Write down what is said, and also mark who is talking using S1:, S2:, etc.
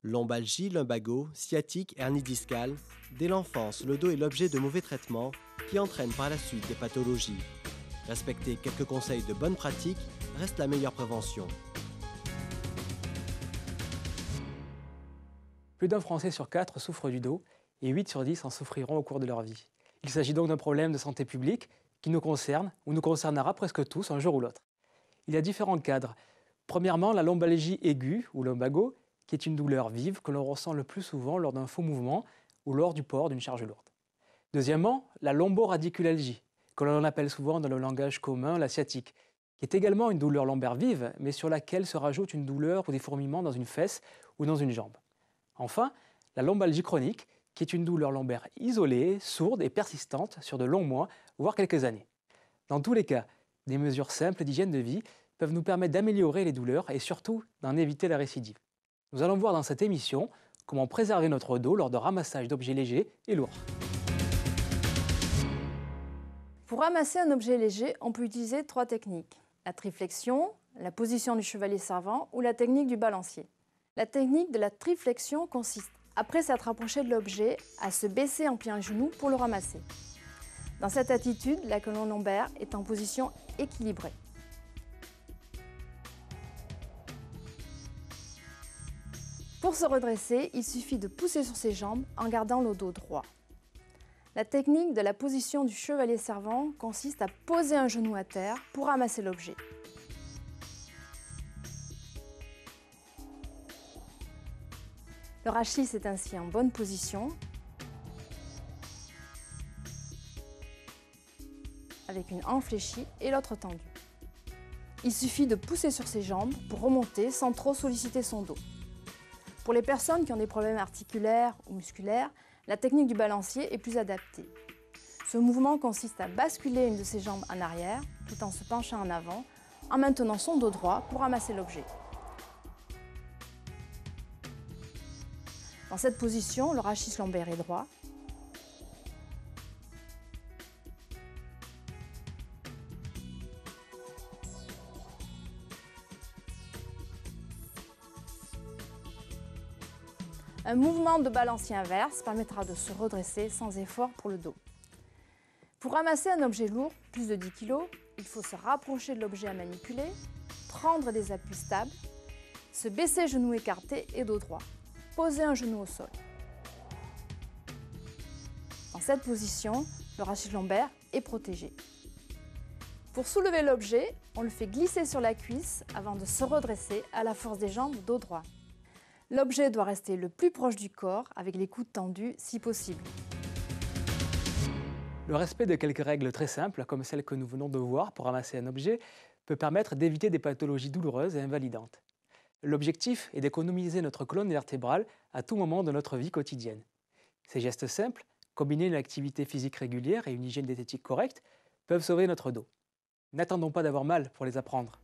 S1: Lombalgie, lumbago, sciatique, hernie discale. Dès l'enfance, le dos est l'objet de mauvais traitements qui entraînent par la suite des pathologies. Respecter quelques conseils de bonne pratique reste la meilleure prévention.
S2: Plus d'un Français sur 4 souffre du dos et 8 sur 10 en souffriront au cours de leur vie. Il s'agit donc d'un problème de santé publique qui nous concerne ou nous concernera presque tous un jour ou l'autre. Il y a différents cadres. Premièrement, la lombalgie aiguë ou lumbago, qui est une douleur vive que l'on ressent le plus souvent lors d'un faux mouvement ou lors du port d'une charge lourde. Deuxièmement, la lomboradiculalgie, que l'on appelle souvent dans le langage commun la sciatique, qui est également une douleur lombaire vive, mais sur laquelle se rajoute une douleur ou des fourmillements dans une fesse ou dans une jambe. Enfin, la lombalgie chronique, qui est une douleur lombaire isolée, sourde et persistante sur de longs mois, voire quelques années. Dans tous les cas, des mesures simples d'hygiène de vie peuvent nous permettre d'améliorer les douleurs et surtout d'en éviter la récidive. Nous allons voir dans cette émission comment préserver notre dos lors de ramassage d'objets légers et lourds.
S3: Pour ramasser un objet léger, on peut utiliser 3 techniques. La triflexion, la position du chevalier servant ou la technique du balancier. La technique de la triflexion consiste, après s'être rapproché de l'objet, à se baisser en pliant les genoux pour le ramasser. Dans cette attitude, la colonne lombaire est en position équilibrée. Pour se redresser, il suffit de pousser sur ses jambes en gardant le dos droit. La technique de la position du chevalier servant consiste à poser un genou à terre pour ramasser l'objet. Le rachis est ainsi en bonne position, avec une hanche fléchie et l'autre tendue. Il suffit de pousser sur ses jambes pour remonter sans trop solliciter son dos. Pour les personnes qui ont des problèmes articulaires ou musculaires, la technique du balancier est plus adaptée. Ce mouvement consiste à basculer une de ses jambes en arrière, tout en se penchant en avant, en maintenant son dos droit pour ramasser l'objet. Dans cette position, le rachis lombaire est droit. Un mouvement de balancier inverse permettra de se redresser sans effort pour le dos. Pour ramasser un objet lourd, plus de 10 kg, il faut se rapprocher de l'objet à manipuler, prendre des appuis stables, se baisser genoux écartés et dos droit. Poser un genou au sol. Dans cette position, le rachis lombaire est protégé. Pour soulever l'objet, on le fait glisser sur la cuisse avant de se redresser à la force des jambes dos droit. L'objet doit rester le plus proche du corps avec les coudes tendus si possible.
S2: Le respect de quelques règles très simples, comme celles que nous venons de voir pour ramasser un objet, peut permettre d'éviter des pathologies douloureuses et invalidantes. L'objectif est d'économiser notre colonne vertébrale à tout moment de notre vie quotidienne. Ces gestes simples, combinés à une activité physique régulière et une hygiène diététique correcte, peuvent sauver notre dos. N'attendons pas d'avoir mal pour les apprendre.